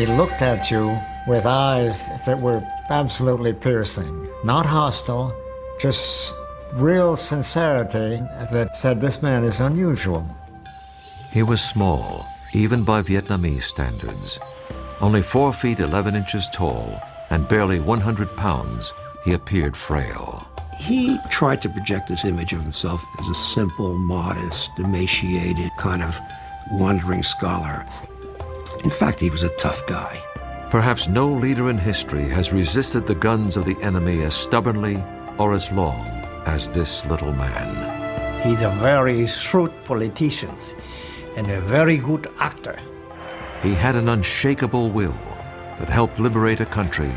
He looked at you with eyes that were absolutely piercing, not hostile, just real sincerity that said this man is unusual. He was small, even by Vietnamese standards. Only 4 feet 11 inches tall and barely 100 pounds, he appeared frail. He tried to project this image of himself as a simple, modest, emaciated, kind of wandering scholar. In fact, he was a tough guy. Perhaps no leader in history has resisted the guns of the enemy as stubbornly or as long as this little man. He's a very shrewd politician and a very good actor. He had an unshakable will that helped liberate a country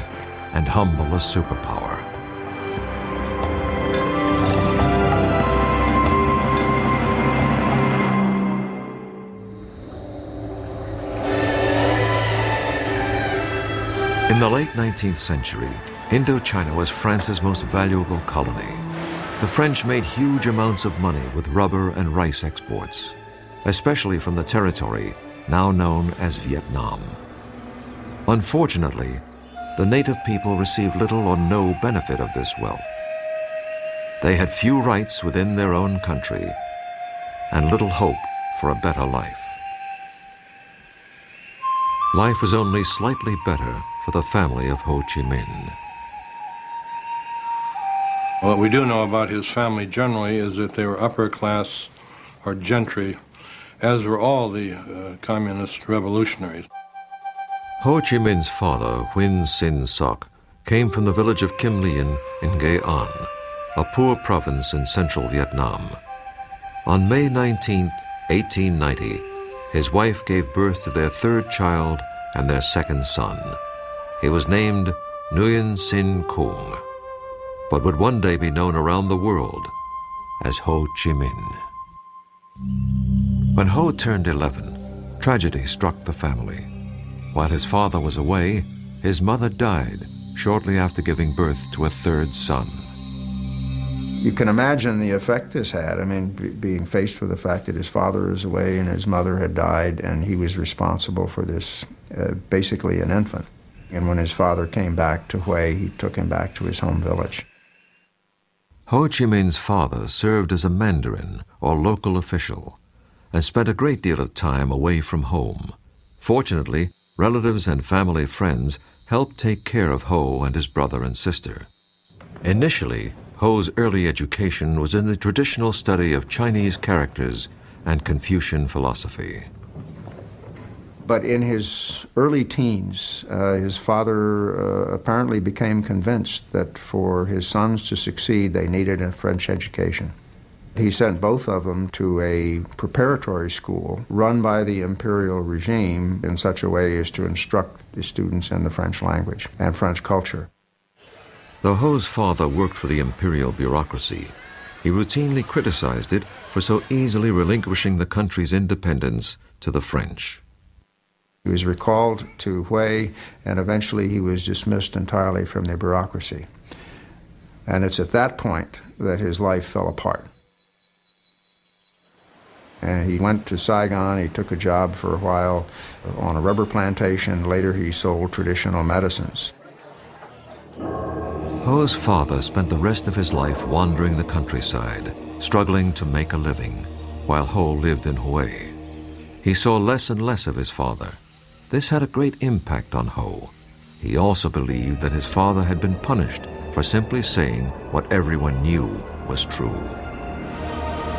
and humble a superpower. In the late 19th century, Indochina was France's most valuable colony. The French made huge amounts of money with rubber and rice exports, especially from the territory now known as Vietnam. Unfortunately, the native people received little or no benefit of this wealth. They had few rights within their own country and little hope for a better life. Life was only slightly better for the family of Ho Chi Minh. What we do know about his family generally is that they were upper class or gentry, as were all the communist revolutionaries. Ho Chi Minh's father, Huynh Sinh Soc, came from the village of Kim Lien in Nghệ An, a poor province in central Vietnam. On May 19, 1890, his wife gave birth to their 3rd child and their 2nd son. He was named Nguyen Sinh Kung, but would one day be known around the world as Ho Chi Minh. When Ho turned 11, tragedy struck the family. While his father was away, his mother died shortly after giving birth to a 3rd son. You can imagine the effect this had. I mean, being faced with the fact that his father is away and his mother had died, and he was responsible for this, basically an infant. And when his father came back to Hue, he took him back to his home village. Ho Chi Minh's father served as a mandarin or local official and spent a great deal of time away from home. Fortunately, relatives and family friends helped take care of Ho and his brother and sister. Initially, Ho's early education was in the traditional study of Chinese characters and Confucian philosophy. But in his early teens, his father apparently became convinced that for his sons to succeed, they needed a French education. He sent both of them to a preparatory school run by the imperial regime in such a way as to instruct the students in the French language and French culture. Though Ho's father worked for the imperial bureaucracy, he routinely criticized it for so easily relinquishing the country's independence to the French. He was recalled to Hue, and eventually he was dismissed entirely from the bureaucracy. And it's at that point that his life fell apart. And he went to Saigon. He took a job for a while on a rubber plantation. Later he sold traditional medicines. Ho's father spent the rest of his life wandering the countryside, struggling to make a living, while Ho lived in Hue. He saw less and less of his father. This had a great impact on Ho. He also believed that his father had been punished for simply saying what everyone knew was true.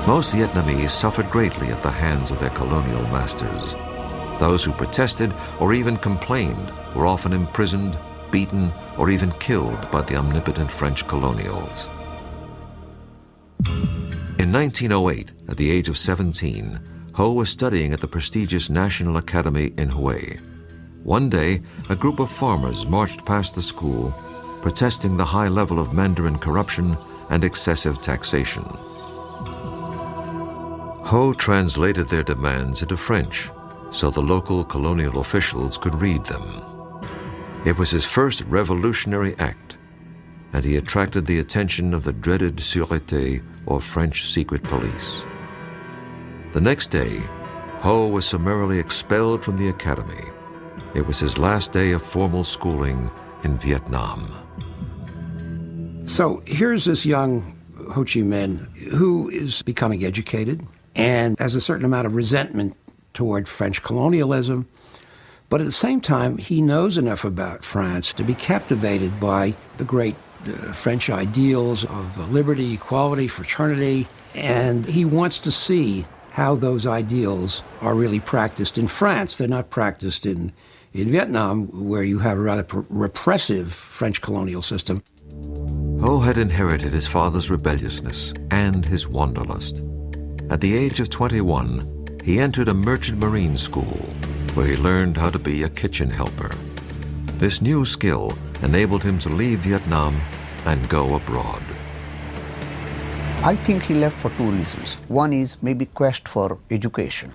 Most Vietnamese suffered greatly at the hands of their colonial masters. Those who protested or even complained were often imprisoned, beaten, or even killed by the omnipotent French colonials. In 1908, at the age of 17, Ho was studying at the prestigious National Academy in Hue. One day, a group of farmers marched past the school, protesting the high level of Mandarin corruption and excessive taxation. Ho translated their demands into French so the local colonial officials could read them. It was his first revolutionary act, and he attracted the attention of the dreaded Sûreté, or French secret police. The next day, Ho was summarily expelled from the academy. It was his last day of formal schooling in Vietnam. So here's this young Ho Chi Minh who is becoming educated and has a certain amount of resentment toward French colonialism. But at the same time, he knows enough about France to be captivated by the great French ideals of liberty, equality, fraternity, and he wants to see how those ideals are really practiced in France. They're not practiced in Vietnam, where you have a rather repressive French colonial system. Ho had inherited his father's rebelliousness and his wanderlust. At the age of 21, he entered a merchant marine school where he learned how to be a kitchen helper. This new skill enabled him to leave Vietnam and go abroad. I think he left for two reasons. One is maybe quest for education,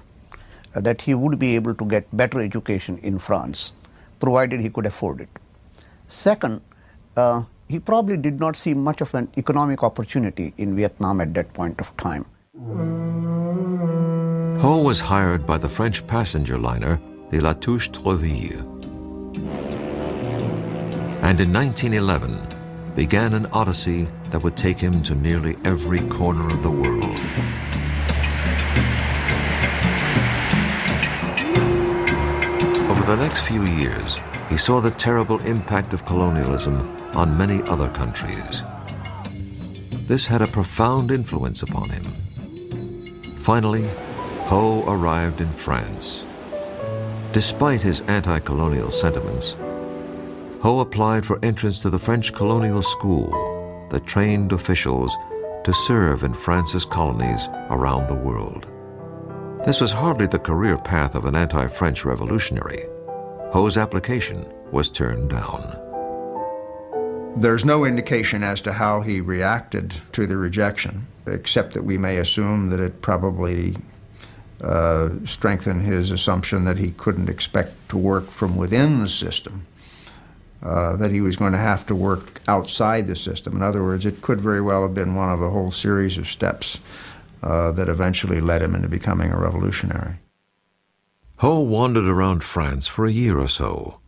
that he would be able to get better education in France, provided he could afford it. Second, he probably did not see much of an economic opportunity in Vietnam at that point of time. Ho was hired by the French passenger liner, the La Touche-Treville. And in 1911, began an odyssey that would take him to nearly every corner of the world. Over the next few years, he saw the terrible impact of colonialism on many other countries. This had a profound influence upon him. Finally, Ho arrived in France. Despite his anti-colonial sentiments, Ho applied for entrance to the French colonial school that trained officials to serve in France's colonies around the world. This was hardly the career path of an anti-French revolutionary. Ho's application was turned down. There's no indication as to how he reacted to the rejection, except that we may assume that it probably strengthened his assumption that he couldn't expect to work from within the system, that he was going to have to work outside the system. In other words, it could very well have been one of a whole series of steps that eventually led him into becoming a revolutionary. Ho wandered around France for a year or so.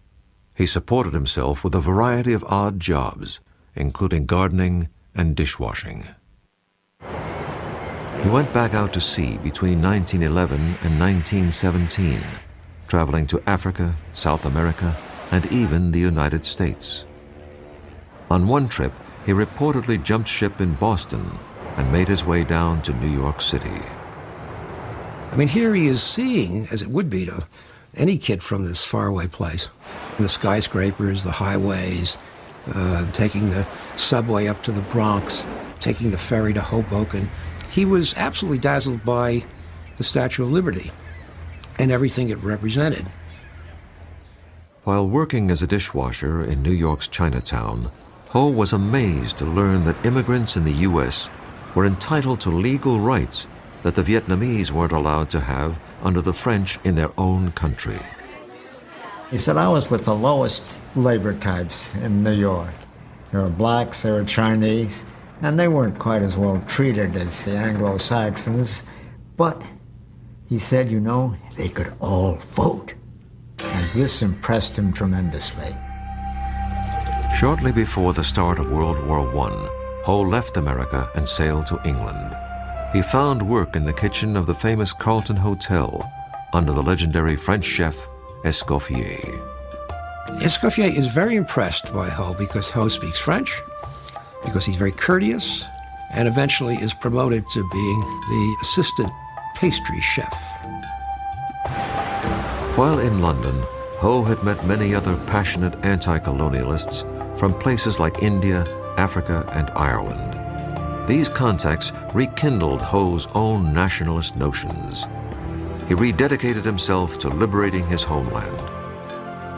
He supported himself with a variety of odd jobs, including gardening and dishwashing. He went back out to sea between 1911 and 1917, traveling to Africa, South America, and even the United States. On one trip, he reportedly jumped ship in Boston and made his way down to New York City. I mean, here he is seeing, as it would be to any kid from this faraway place, the skyscrapers, the highways, taking the subway up to the Bronx, taking the ferry to Hoboken. He was absolutely dazzled by the Statue of Liberty and everything it represented. While working as a dishwasher in New York's Chinatown, Ho was amazed to learn that immigrants in the U.S. were entitled to legal rights that the Vietnamese weren't allowed to have under the French in their own country. He said, I was with the lowest labor types in New York. There were blacks, there were Chinese, and they weren't quite as well treated as the Anglo-Saxons. But he said, you know, they could all vote. And this impressed him tremendously. Shortly before the start of World War I, Ho left America and sailed to England. He found work in the kitchen of the famous Carlton Hotel under the legendary French chef Escoffier. Escoffier is very impressed by Ho because Ho speaks French, because he's very courteous, and eventually is promoted to being the assistant pastry chef. While in London, Ho had met many other passionate anti-colonialists from places like India, Africa, and Ireland. These contacts rekindled Ho's own nationalist notions. He rededicated himself to liberating his homeland.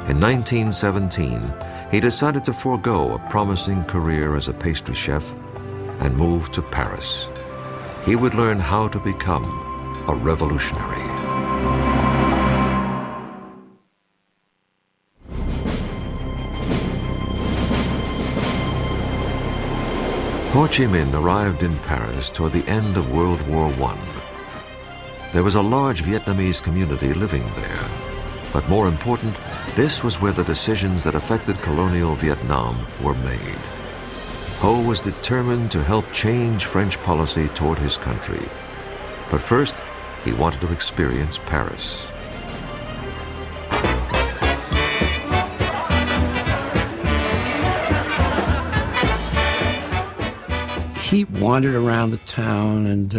In 1917, he decided to forego a promising career as a pastry chef and move to Paris. He would learn how to become a revolutionary. Ho Chi Minh arrived in Paris toward the end of World War I. There was a large Vietnamese community living there, but more important, This was where the decisions that affected colonial Vietnam were made. Ho was determined to help change French policy toward his country. But first, he wanted to experience Paris. He wandered around the town and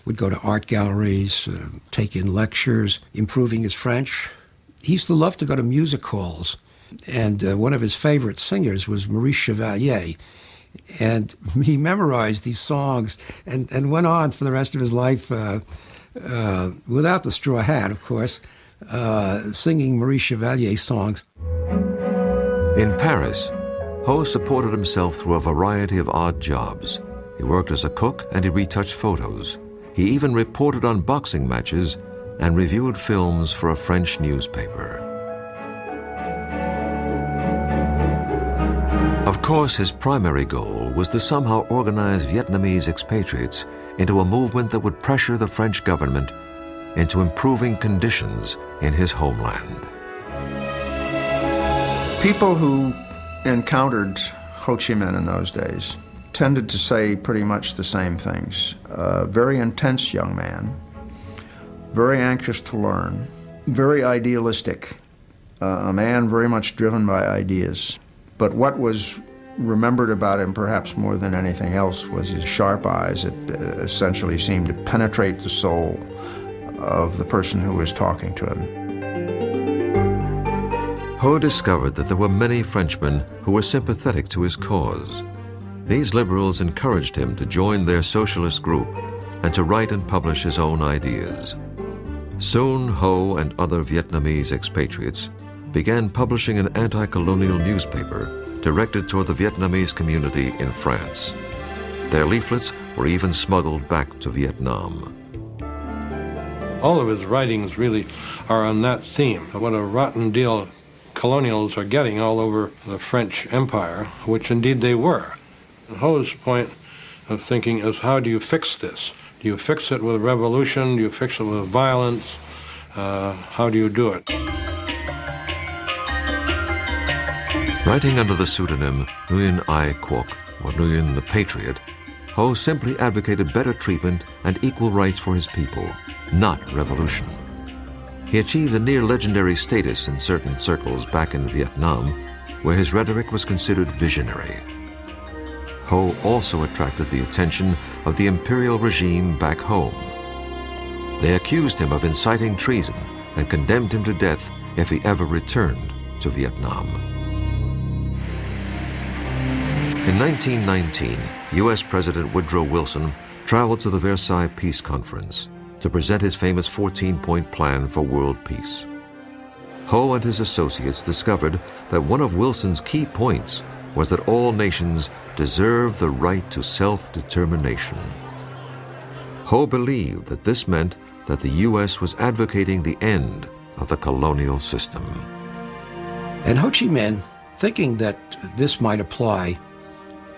would go to art galleries, take in lectures, improving his French. He used to love to go to music halls, and one of his favorite singers was Maurice Chevalier. And he memorized these songs and went on for the rest of his life, without the straw hat, of course, singing Maurice Chevalier songs. In Paris, Ho supported himself through a variety of odd jobs. He worked as a cook and he retouched photos. He even reported on boxing matches and reviewed films for a French newspaper. Of course, his primary goal was to somehow organize Vietnamese expatriates into a movement that would pressure the French government into improving conditions in his homeland. People who encountered Ho Chi Minh in those days tended to say pretty much the same things. Very intense young man, very anxious to learn, very idealistic, a man very much driven by ideas. But what was remembered about him perhaps more than anything else was his sharp eyes that essentially seemed to penetrate the soul of the person who was talking to him. Ho discovered that there were many Frenchmen who were sympathetic to his cause. These liberals encouraged him to join their socialist group and to write and publish his own ideas. Soon, Ho and other Vietnamese expatriates began publishing an anti-colonial newspaper directed toward the Vietnamese community in France. Their leaflets were even smuggled back to Vietnam. All of his writings really are on that theme, what a rotten deal colonials are getting all over the French Empire, which indeed they were. And Ho's point of thinking is, how do you fix this? Do you fix it with revolution? Do you fix it with violence? How do you do it? Writing under the pseudonym Nguyen Ai Quoc, or Nguyen the Patriot, Ho simply advocated better treatment and equal rights for his people, not revolution. He achieved a near-legendary status in certain circles back in Vietnam, where his rhetoric was considered visionary. Ho also attracted the attention of the imperial regime back home. They accused him of inciting treason and condemned him to death if he ever returned to Vietnam. In 1919, U.S. President Woodrow Wilson traveled to the Versailles Peace Conference to present his famous 14-point plan for world peace. Ho and his associates discovered that one of Wilson's key points was that all nations deserve the right to self-determination. Ho believed that this meant that the U.S. was advocating the end of the colonial system. And Ho Chi Minh, thinking that this might apply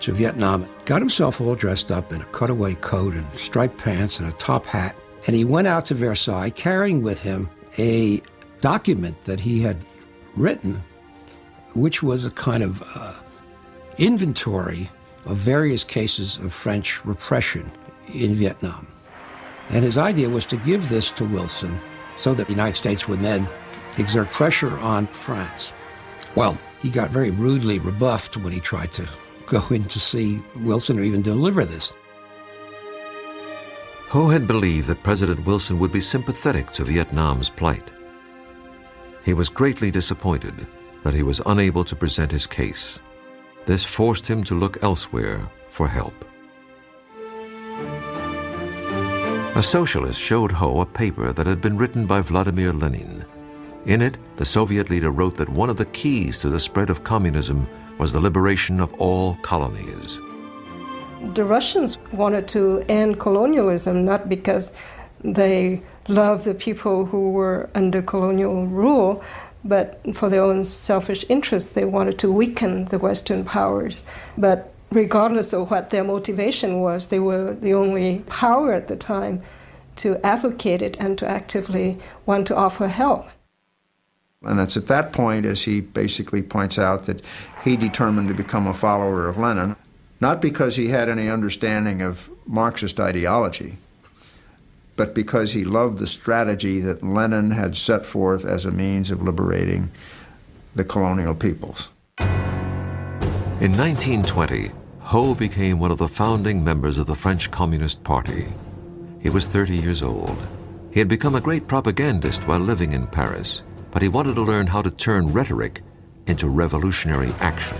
to Vietnam, got himself all dressed up in a cutaway coat and striped pants and a top hat. And he went out to Versailles carrying with him a document that he had written, which was a kind of inventory of various cases of French repression in Vietnam. And his idea was to give this to Wilson so that the United States would then exert pressure on France. Well, he got very rudely rebuffed when he tried to go in to see Wilson or even deliver this. Ho had believed that President Wilson would be sympathetic to Vietnam's plight. He was greatly disappointed that he was unable to present his case. This forced him to look elsewhere for help. A socialist showed Ho a paper that had been written by Vladimir Lenin. In it, the Soviet leader wrote that one of the keys to the spread of communism was the liberation of all colonies. The Russians wanted to end colonialism not because they loved the people who were under colonial rule, but for their own selfish interests. They wanted to weaken the Western powers. But regardless of what their motivation was, they were the only power at the time to advocate it and to actively want to offer help. And it's at that point, as he basically points out, that he determined to become a follower of Lenin, not because he had any understanding of Marxist ideology, but because he loved the strategy that Lenin had set forth as a means of liberating the colonial peoples. In 1920, Ho became one of the founding members of the French Communist Party. He was 30 years old. He had become a great propagandist while living in Paris, but he wanted to learn how to turn rhetoric into revolutionary action.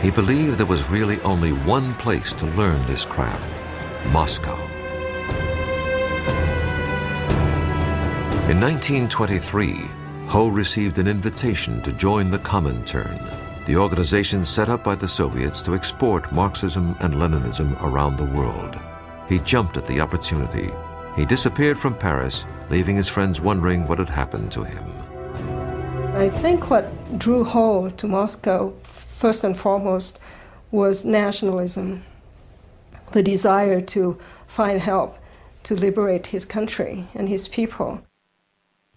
He believed there was really only one place to learn this craft: Moscow. In 1923, Ho received an invitation to join the Comintern, the organization set up by the Soviets to export Marxism and Leninism around the world. He jumped at the opportunity. He disappeared from Paris, leaving his friends wondering what had happened to him. I think what drew Ho to Moscow, first and foremost, was nationalism, the desire to find help to liberate his country and his people.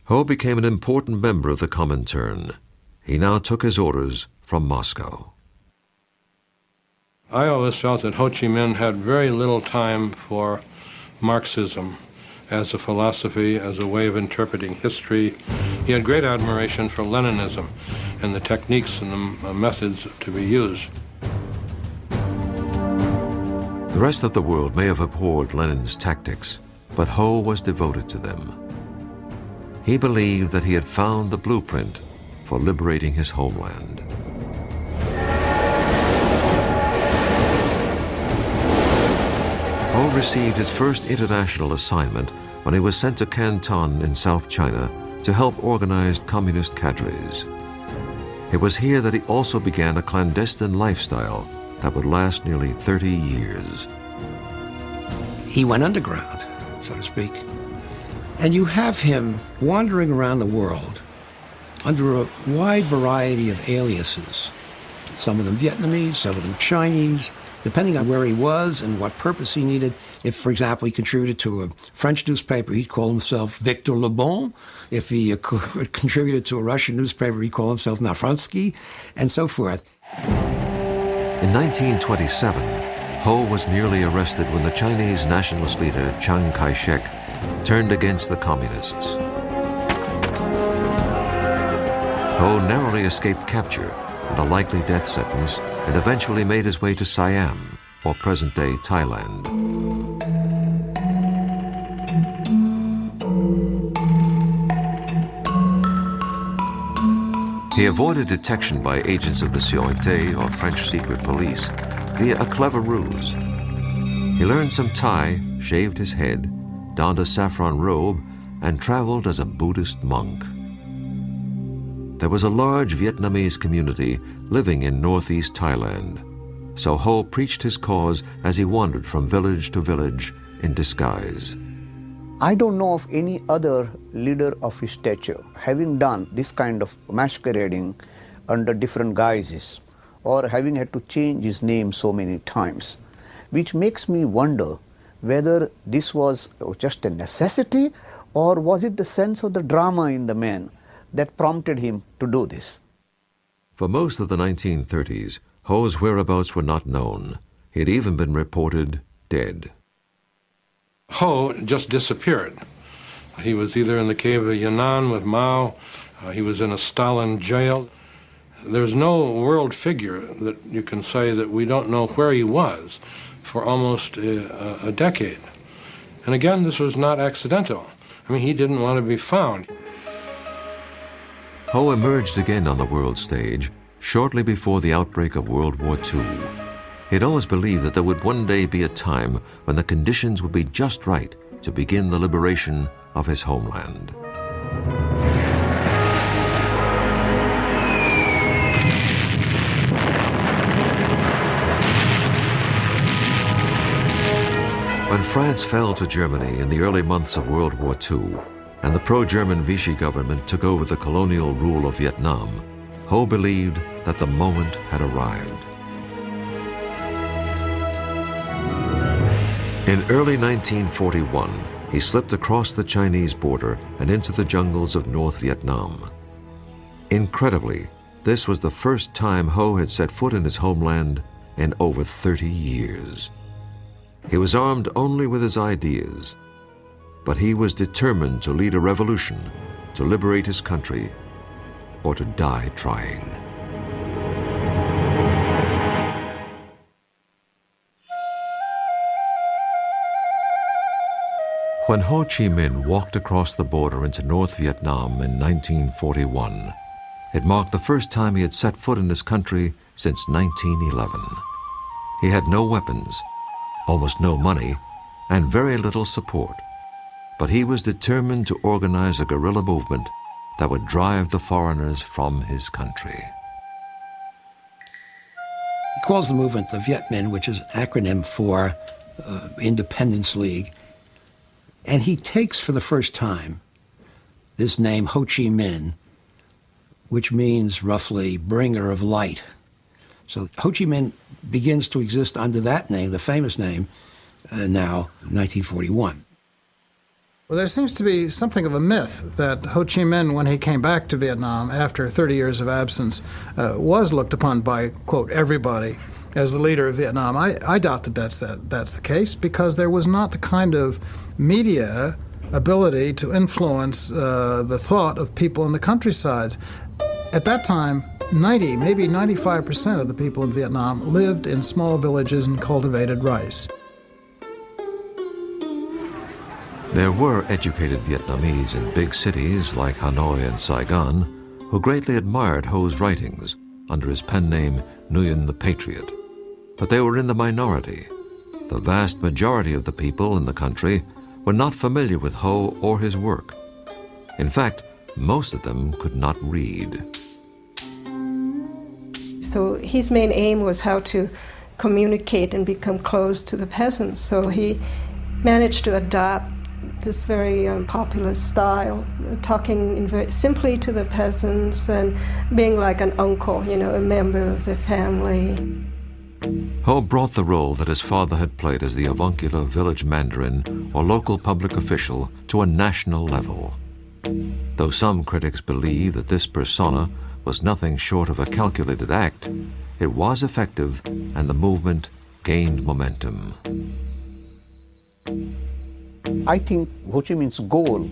Ho became an important member of the Comintern. He now took his orders from Moscow. I always felt that Ho Chi Minh had very little time for Marxism as a philosophy, as a way of interpreting history. He had great admiration for Leninism and the techniques and the methods to be used. The rest of the world may have abhorred Lenin's tactics, but Ho was devoted to them. He believed that he had found the blueprint for liberating his homeland. Ho received his first international assignment when he was sent to Canton in South China to help organize communist cadres. It was here that he also began a clandestine lifestyle that would last nearly 30 years. He went underground, so to speak. And you have him wandering around the world under a wide variety of aliases. Some of them Vietnamese, some of them Chinese, depending on where he was and what purpose he needed. If, for example, he contributed to a French newspaper, he'd call himself Victor Le Bon. If he contributed to a Russian newspaper, he'd call himself Nafransky, and so forth. In 1927, Ho was nearly arrested when the Chinese nationalist leader Chiang Kai-shek turned against the communists. Ho narrowly escaped capture and a likely death sentence, and eventually made his way to Siam, or present-day Thailand. He avoided detection by agents of the Sûreté, or French secret police, via a clever ruse. He learned some Thai, shaved his head, donned a saffron robe, and traveled as a Buddhist monk. There was a large Vietnamese community living in northeast Thailand, so Ho preached his cause as he wandered from village to village in disguise. I don't know of any other leader of his stature having done this kind of masquerading under different guises or having had to change his name so many times, which makes me wonder whether this was just a necessity or was it the sense of the drama in the man that prompted him to do this. For most of the 1930s, Ho's whereabouts were not known. He had even been reported dead. Ho just disappeared. He was either in the cave of Yan'an with Mao, he was in a Stalin jail. There's no world figure that you can say that we don't know where he was for almost a decade. And again, this was not accidental. I mean, he didn't want to be found. Ho emerged again on the world stage shortly before the outbreak of World War II. He'd always believed that there would one day be a time when the conditions would be just right to begin the liberation of his homeland. When France fell to Germany in the early months of World War II, and the pro-German Vichy government took over the colonial rule of Vietnam, Ho believed that the moment had arrived. In early 1941, he slipped across the Chinese border and into the jungles of North Vietnam. Incredibly, this was the first time Ho had set foot in his homeland in over 30 years. He was armed only with his ideas, but he was determined to lead a revolution, to liberate his country, or to die trying. When Ho Chi Minh walked across the border into North Vietnam in 1941, it marked the first time he had set foot in his country since 1911. He had no weapons, almost no money, and very little support. But he was determined to organize a guerrilla movement that would drive the foreigners from his country. He calls the movement the Viet Minh, which is an acronym for Independence League. And he takes for the first time this name Ho Chi Minh, which means roughly bringer of light. So Ho Chi Minh begins to exist under that name, the famous name, now 1941. Well, there seems to be something of a myth that Ho Chi Minh, when he came back to Vietnam after 30 years of absence, was looked upon by, quote, everybody as the leader of Vietnam. I doubt that that's the case, because there was not the kind of media ability to influence the thought of people in the countryside. At that time, 90, maybe 95% of the people in Vietnam lived in small villages and cultivated rice. There were educated Vietnamese in big cities like Hanoi and Saigon who greatly admired Ho's writings under his pen name Nguyen the Patriot. But they were in the minority. The vast majority of the people in the country were not familiar with Ho or his work. In fact, most of them could not read. So his main aim was how to communicate and become close to the peasants. So he managed to adopt this very popular style, talking very simply to the peasants and being like an uncle, a member of the family. Ho brought the role that his father had played as the avuncular village mandarin or local public official to a national level. Though some critics believe that this persona was nothing short of a calculated act, it was effective and the movement gained momentum. I think Ho Chi Minh's goal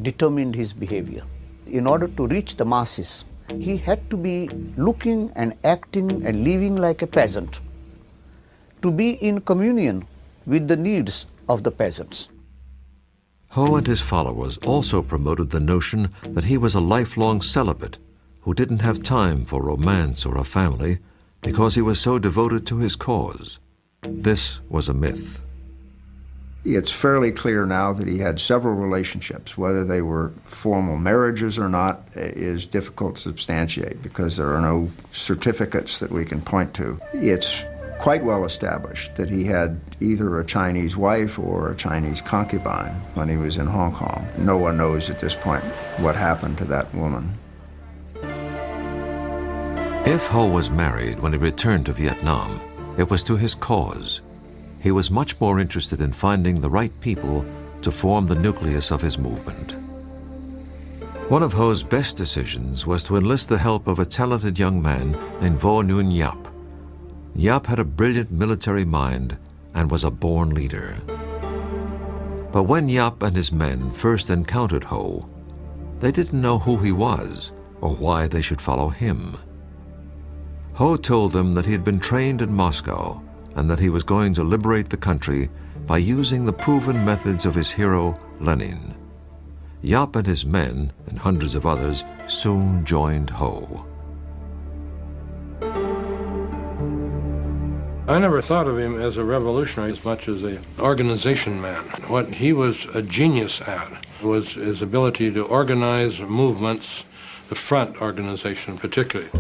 determined his behavior. In order to reach the masses, he had to be looking and acting and living like a peasant, to be in communion with the needs of the peasants. Ho and his followers also promoted the notion that he was a lifelong celibate who didn't have time for romance or a family because he was so devoted to his cause. This was a myth. It's fairly clear now that he had several relationships. Whether they were formal marriages or not is difficult to substantiate because there are no certificates that we can point to. It's quite well established that he had either a Chinese wife or a Chinese concubine when he was in Hong Kong. No one knows at this point what happened to that woman. If Ho was married when he returned to Vietnam, it was to his cause. He was much more interested in finding the right people to form the nucleus of his movement. One of Ho's best decisions was to enlist the help of a talented young man named Vo Nguyen Giap. Giap had a brilliant military mind and was a born leader. But when Giap and his men first encountered Ho, they didn't know who he was or why they should follow him. Ho told them that he had been trained in Moscow and that he was going to liberate the country by using the proven methods of his hero, Lenin. Giap and his men, and hundreds of others, soon joined Ho. I never thought of him as a revolutionary as much as an organization man. What he was a genius at was his ability to organize movements, the front organization particularly.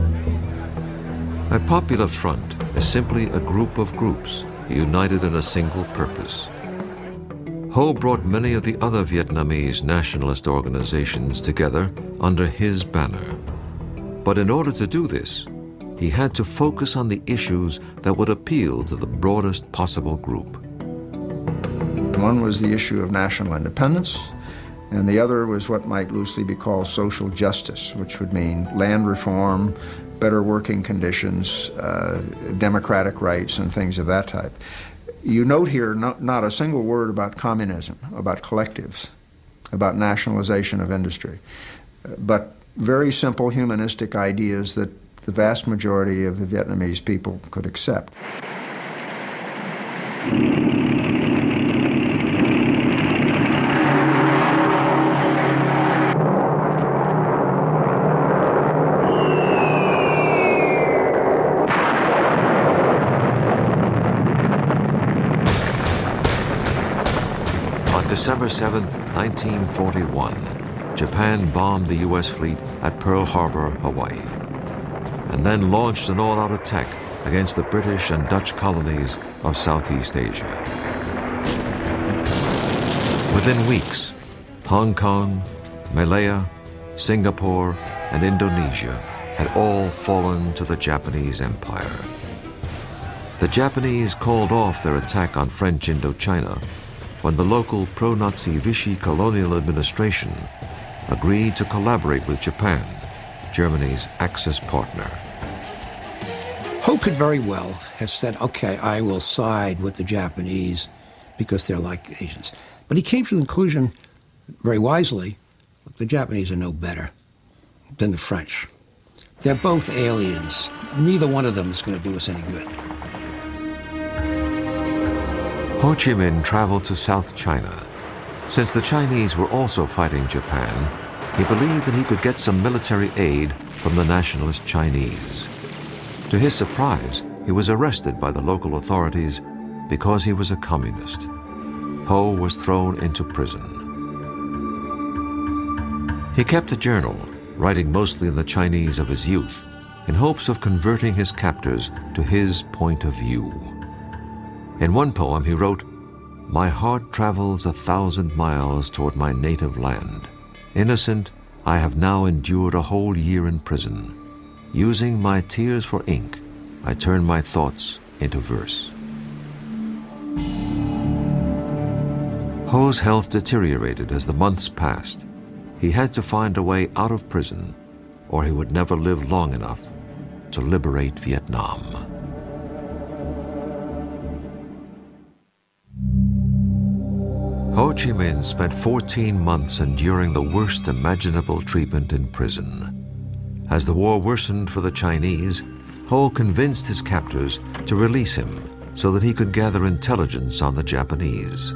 A popular front is simply a group of groups united in a single purpose. Ho brought many of the other Vietnamese nationalist organizations together under his banner. But in order to do this, he had to focus on the issues that would appeal to the broadest possible group. One was the issue of national independence, and the other was what might loosely be called social justice, which would mean land reform, better working conditions, democratic rights, and things of that type. You note here not a single word about communism, about collectives, about nationalization of industry, but very simple humanistic ideas that the vast majority of the Vietnamese people could accept. On December 7, 1941, Japan bombed the U.S. fleet at Pearl Harbor, Hawaii, and then launched an all-out attack against the British and Dutch colonies of Southeast Asia. Within weeks, Hong Kong, Malaya, Singapore, and Indonesia had all fallen to the Japanese Empire. The Japanese called off their attack on French Indochina when the local pro-Nazi Vichy colonial administration agreed to collaborate with Japan, Germany's Axis partner. Ho could very well have said, okay, I will side with the Japanese because they're like Asians. But he came to the conclusion, very wisely, the Japanese are no better than the French. They're both aliens. Neither one of them is going to do us any good. Ho Chi Minh traveled to South China. Since the Chinese were also fighting Japan, he believed that he could get some military aid from the nationalist Chinese. To his surprise, he was arrested by the local authorities because he was a communist. Ho was thrown into prison. He kept a journal, writing mostly in the Chinese of his youth, in hopes of converting his captors to his point of view. In one poem he wrote, "My heart travels 1,000 miles toward my native land. Innocent, I have now endured a whole year in prison. Using my tears for ink, I turn my thoughts into verse." Ho's health deteriorated as the months passed. He had to find a way out of prison, or he would never live long enough to liberate Vietnam. Ho Chi Minh spent 14 months enduring the worst imaginable treatment in prison. As the war worsened for the Chinese, Ho convinced his captors to release him so that he could gather intelligence on the Japanese.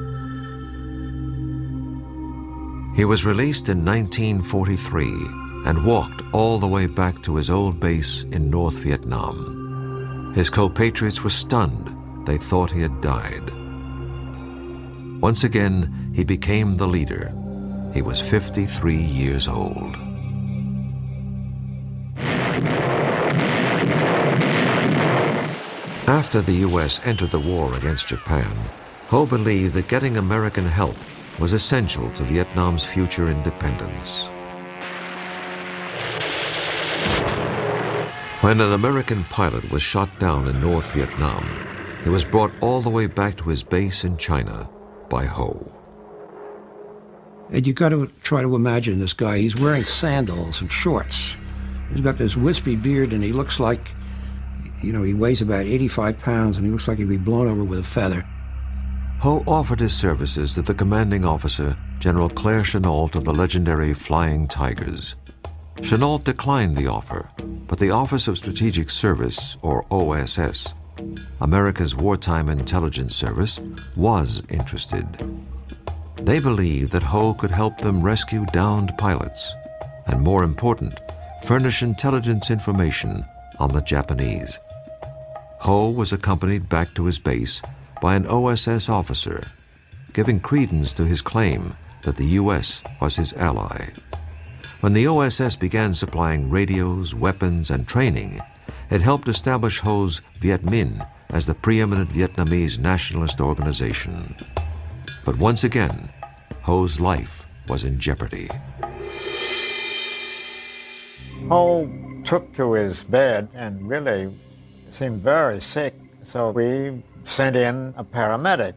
He was released in 1943 and walked all the way back to his old base in North Vietnam. His compatriots were stunned. They thought he had died. Once again, he became the leader. He was 53 years old. After the U.S. entered the war against Japan, Ho believed that getting American help was essential to Vietnam's future independence. When an American pilot was shot down in North Vietnam, he was brought all the way back to his base in China by Ho. And you got to try to imagine this guy. He's wearing sandals and shorts. He's got this wispy beard, and he looks like, you know, he weighs about 85 pounds, and he looks like he'd be blown over with a feather. Ho offered his services to the commanding officer, General Claire Chennault of the legendary Flying Tigers. Chennault declined the offer, but the Office of Strategic Service, or OSS, America's wartime intelligence service, was interested. They believed that Ho could help them rescue downed pilots, and more important, furnish intelligence information on the Japanese. Ho was accompanied back to his base by an OSS officer, giving credence to his claim that the U.S. was his ally. When the OSS began supplying radios, weapons, and training, it helped establish Ho's Viet Minh as the preeminent Vietnamese nationalist organization. But once again, Ho's life was in jeopardy. Ho took to his bed and really seemed very sick, so we sent in a paramedic.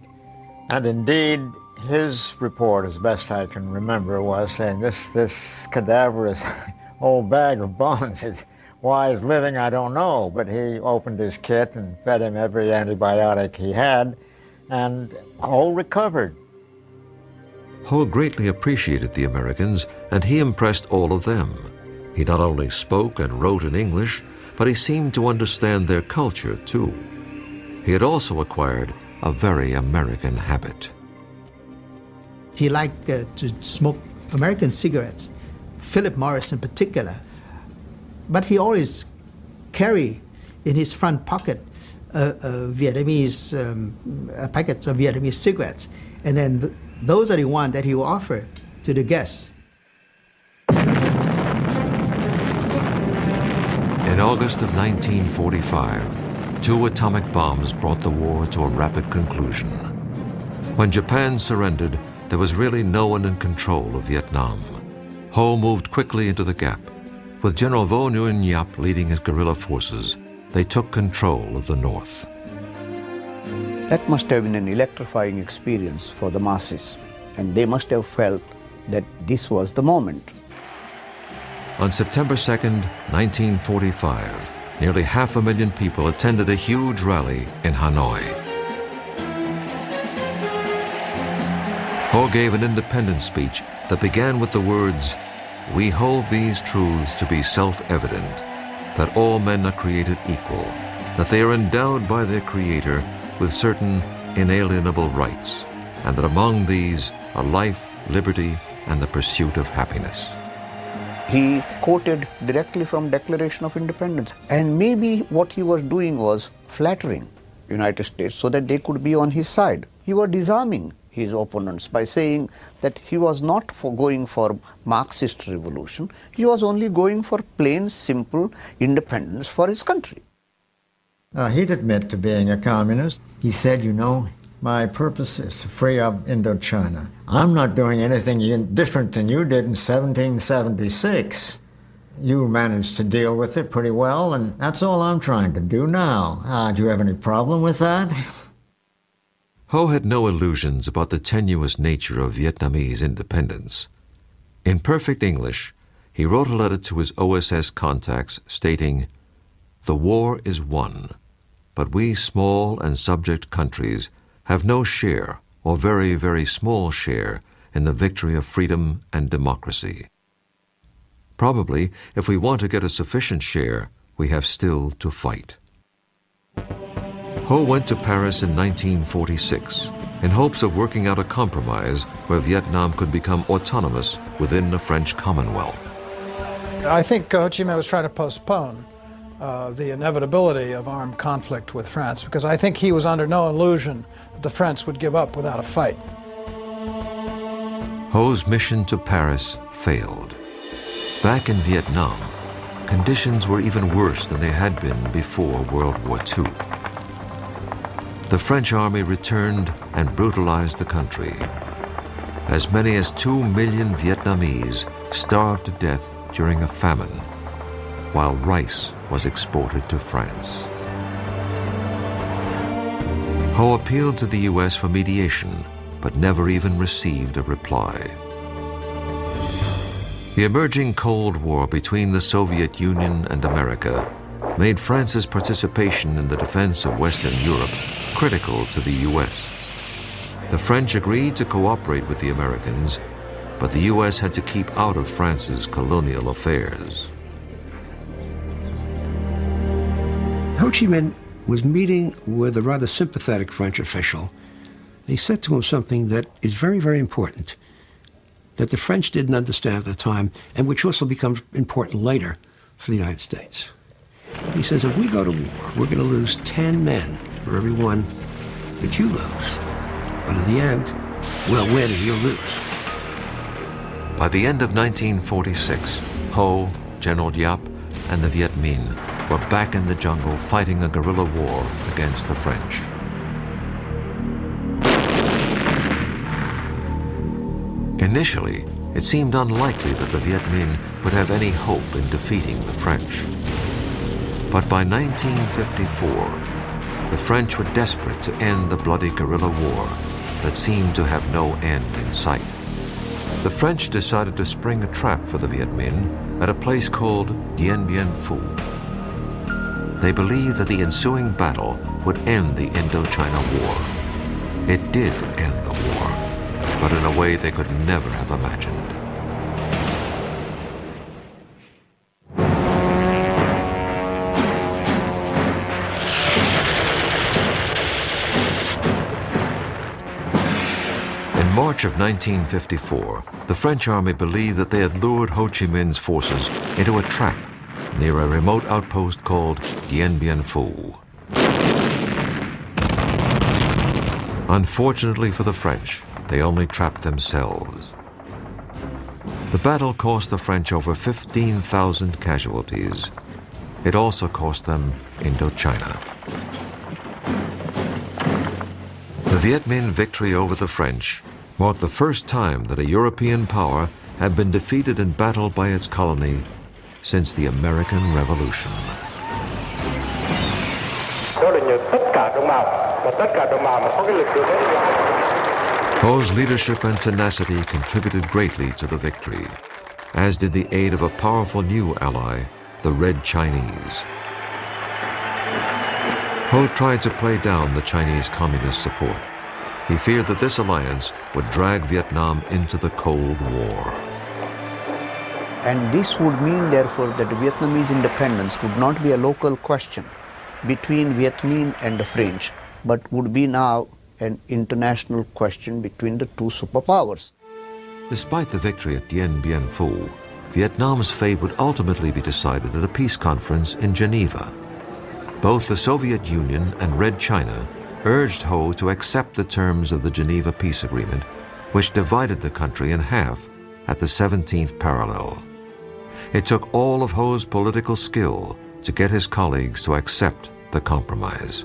And indeed, His report, as best I can remember, was saying this cadaverous old bag of bones is why he's living, I don't know. But he opened his kit and fed him every antibiotic he had, and Ho recovered. Ho greatly appreciated the Americans, and he impressed all of them. He not only spoke and wrote in English, but he seemed to understand their culture too. He had also acquired a very American habit. He liked to smoke American cigarettes, Philip Morris in particular. But he always carried in his front pocket Vietnamese packets of Vietnamese cigarettes, and then those are the ones that he will offer to the guests. In August of 1945, 2 atomic bombs brought the war to a rapid conclusion. When Japan surrendered, there was really no one in control of Vietnam. Ho moved quickly into the gap. With General Vo Nguyen Giap leading his guerrilla forces, they took control of the north. That must have been an electrifying experience for the masses, and they must have felt that this was the moment. On September 2nd, 1945, nearly 500,000 people attended a huge rally in Hanoi. Ho gave an independence speech that began with the words, "We hold these truths to be self-evident, that all men are created equal, that they are endowed by their Creator with certain inalienable rights, and that among these are life, liberty, and the pursuit of happiness." He quoted directly from Declaration of Independence, and maybe what he was doing was flattering the United States so that they could be on his side. He was disarming his opponents by saying that he was not going for Marxist revolution, he was only going for plain, simple independence for his country. He'd admit to being a communist. He said, you know, my purpose is to free up Indochina. I'm not doing anything different than you did in 1776. You managed to deal with it pretty well, and that's all I'm trying to do now. Do you have any problem with that? Ho had no illusions about the tenuous nature of Vietnamese independence. In perfect English, he wrote a letter to his OSS contacts stating, "The war is won, but we small and subject countries have no share, or very, very small share, in the victory of freedom and democracy. Probably, if we want to get a sufficient share, we have still to fight." Ho went to Paris in 1946 in hopes of working out a compromise where Vietnam could become autonomous within the French Commonwealth. I think Ho Chi Minh was trying to postpone the inevitability of armed conflict with France, because I think he was under no illusion that the French would give up without a fight. Ho's mission to Paris failed. Back in Vietnam, conditions were even worse than they had been before World War II. The French army returned and brutalized the country. As many as 2 million Vietnamese starved to death during a famine, while rice was exported to France. Ho appealed to the U.S. for mediation, but never even received a reply. The emerging Cold War between the Soviet Union and America made France's participation in the defense of Western Europe critical to the U.S. The French agreed to cooperate with the Americans, but the U.S. had to keep out of France's colonial affairs. Ho Chi Minh was meeting with a rather sympathetic French official. He said to him something that is very, very important, that the French didn't understand at the time, and which also becomes important later for the United States. He says, if we go to war, we're going to lose 10 men for every one that you lose. But in the end, we'll win and you'll lose. By the end of 1946, Ho, General Giap, and the Viet Minh were back in the jungle fighting a guerrilla war against the French. Initially, it seemed unlikely that the Viet Minh would have any hope in defeating the French. But by 1954, the French were desperate to end the bloody guerrilla war that seemed to have no end in sight. The French decided to spring a trap for the Viet Minh at a place called Dien Bien Phu. They believed that the ensuing battle would end the Indochina War. It did end the war, but in a way they could never have imagined. In March of 1954, the French army believed that they had lured Ho Chi Minh's forces into a trap near a remote outpost called Dien Bien Phu. Unfortunately for the French, they only trapped themselves. The battle cost the French over 15,000 casualties. It also cost them Indochina. The Viet Minh victory over the French marked the first time that a European power had been defeated in battle by its colony since the American Revolution. Ho's leadership and tenacity contributed greatly to the victory, as did the aid of a powerful new ally, the Red Chinese. Ho tried to play down the Chinese Communist support. He feared that this alliance would drag Vietnam into the Cold War. And this would mean, therefore, that Vietnamese independence would not be a local question between Viet Minh and the French, but would be now an international question between the two superpowers. Despite the victory at Dien Bien Phu, Vietnam's fate would ultimately be decided at a peace conference in Geneva. Both the Soviet Union and Red China urged Ho to accept the terms of the Geneva Peace Agreement, which divided the country in half at the 17th parallel. It took all of Ho's political skill to get his colleagues to accept the compromise.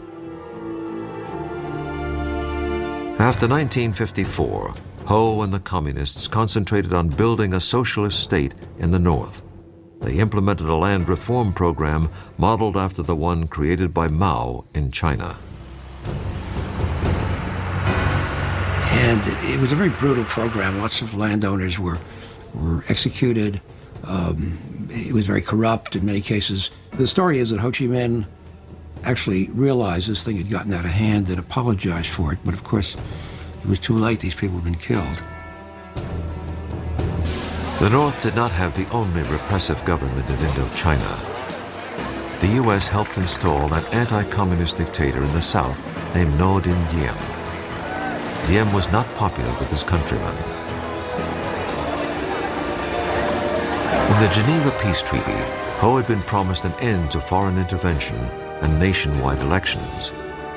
After 1954, Ho and the Communists concentrated on building a socialist state in the North. They implemented a land reform program modeled after the one created by Mao in China. And it was a very brutal program. Lots of landowners were executed. It was very corrupt in many cases. The story is that Ho Chi Minh actually realized this thing had gotten out of hand and apologized for it, but of course it was too late. These people had been killed. The North did not have the only repressive government in Indochina. The U.S. helped install an anti-communist dictator in the South named Ngo Dinh Diem. Diem was not popular with his countrymen. In the Geneva Peace Treaty, Ho had been promised an end to foreign intervention and nationwide elections,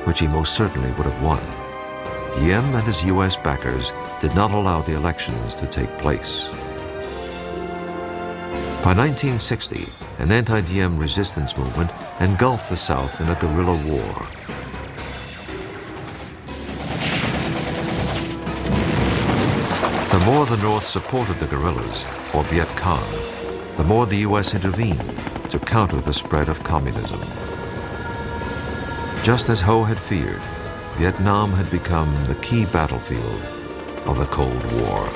which he most certainly would have won. Diem and his U.S. backers did not allow the elections to take place. By 1960, an anti-Diem resistance movement engulfed the South in a guerrilla war. The more the North supported the guerrillas, or Viet Cong, the more the U.S. intervened to counter the spread of communism. Just as Ho had feared, Vietnam had become the key battlefield of the Cold War.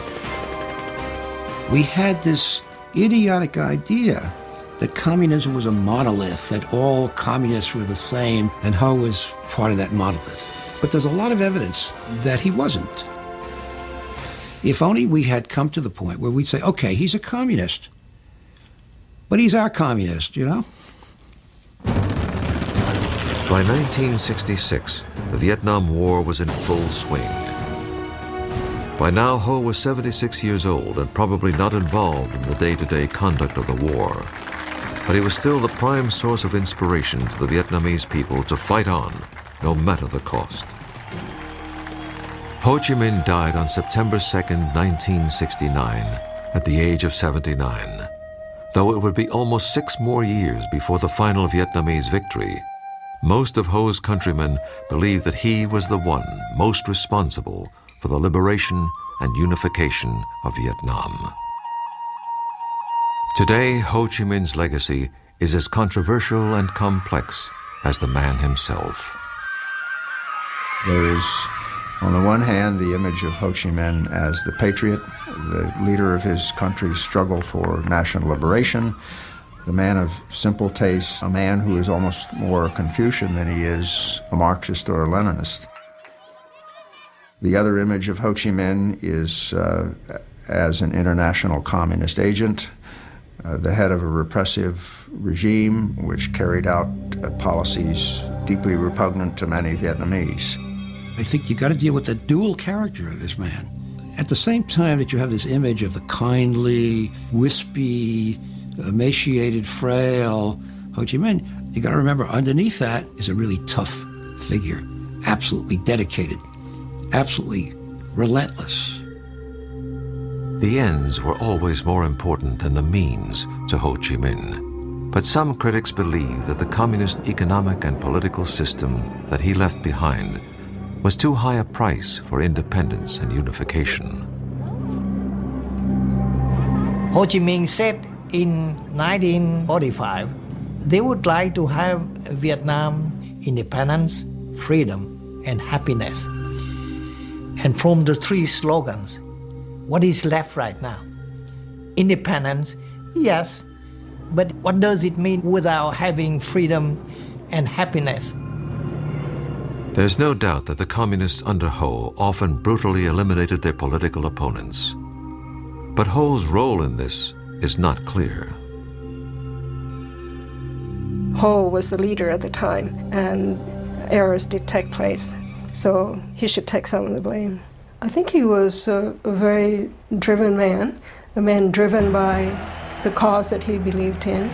We had this idiotic idea that communism was a monolith, that all communists were the same, and Ho was part of that monolith. But there's a lot of evidence that he wasn't. If only we had come to the point where we'd say, okay, he's a communist, but he's our communist, you know? By 1966, the Vietnam War was in full swing. By now, Ho was 76 years old and probably not involved in the day-to-day conduct of the war. But he was still the prime source of inspiration to the Vietnamese people to fight on, no matter the cost. Ho Chi Minh died on September 2nd, 1969, at the age of 79. Though it would be almost 6 more years before the final Vietnamese victory, most of Ho's countrymen believed that he was the one most responsible for the liberation and unification of Vietnam. Today, Ho Chi Minh's legacy is as controversial and complex as the man himself. There is On the one hand, the image of Ho Chi Minh as the patriot, the leader of his country's struggle for national liberation, the man of simple tastes, a man who is almost more a Confucian than he is a Marxist or a Leninist. The other image of Ho Chi Minh is as an international communist agent, the head of a repressive regime which carried out policies deeply repugnant to many Vietnamese. I think you got to deal with the dual character of this man. At the same time that you have this image of the kindly, wispy, emaciated, frail Ho Chi Minh, you got to remember underneath that is a really tough figure, absolutely dedicated, absolutely relentless. The ends were always more important than the means to Ho Chi Minh. But some critics believe that the communist economic and political system that he left behind was too high a price for independence and unification. Ho Chi Minh said in 1945, they would like to have Vietnam independence, freedom, and happiness. And from the three slogans, what is left right now? Independence, yes, but what does it mean without having freedom and happiness? There's no doubt that the communists under Ho often brutally eliminated their political opponents. But Ho's role in this is not clear. Ho was the leader at the time, and errors did take place, so he should take some of the blame. I think he was a very driven man, a man driven by the cause that he believed in.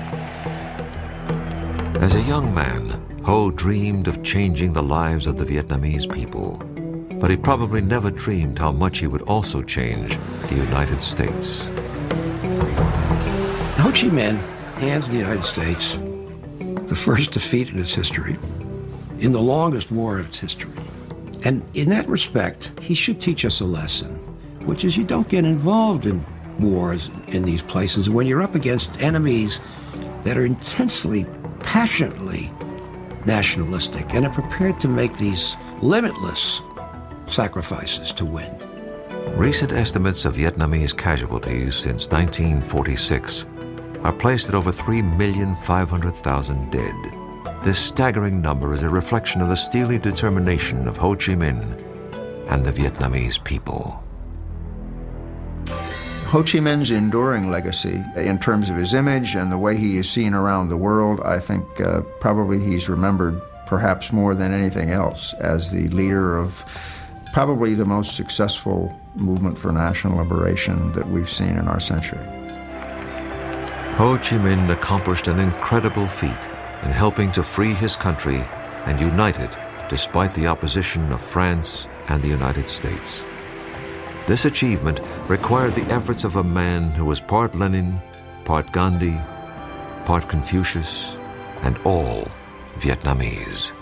As a young man, Ho dreamed of changing the lives of the Vietnamese people, but he probably never dreamed how much he would also change the United States. Ho Chi Minh hands the United States the first defeat in its history, in the longest war of its history. And in that respect, he should teach us a lesson, which is you don't get involved in wars in these places when you're up against enemies that are intensely, passionately nationalistic and are prepared to make these limitless sacrifices to win. Recent estimates of Vietnamese casualties since 1946 are placed at over 3,500,000 dead. This staggering number is a reflection of the steely determination of Ho Chi Minh and the Vietnamese people. Ho Chi Minh's enduring legacy in terms of his image and the way he is seen around the world, I think probably he's remembered perhaps more than anything else as the leader of probably the most successful movement for national liberation that we've seen in our century. Ho Chi Minh accomplished an incredible feat in helping to free his country and unite it despite the opposition of France and the United States. This achievement required the efforts of a man who was part Lenin, part Gandhi, part Confucius, and all Vietnamese.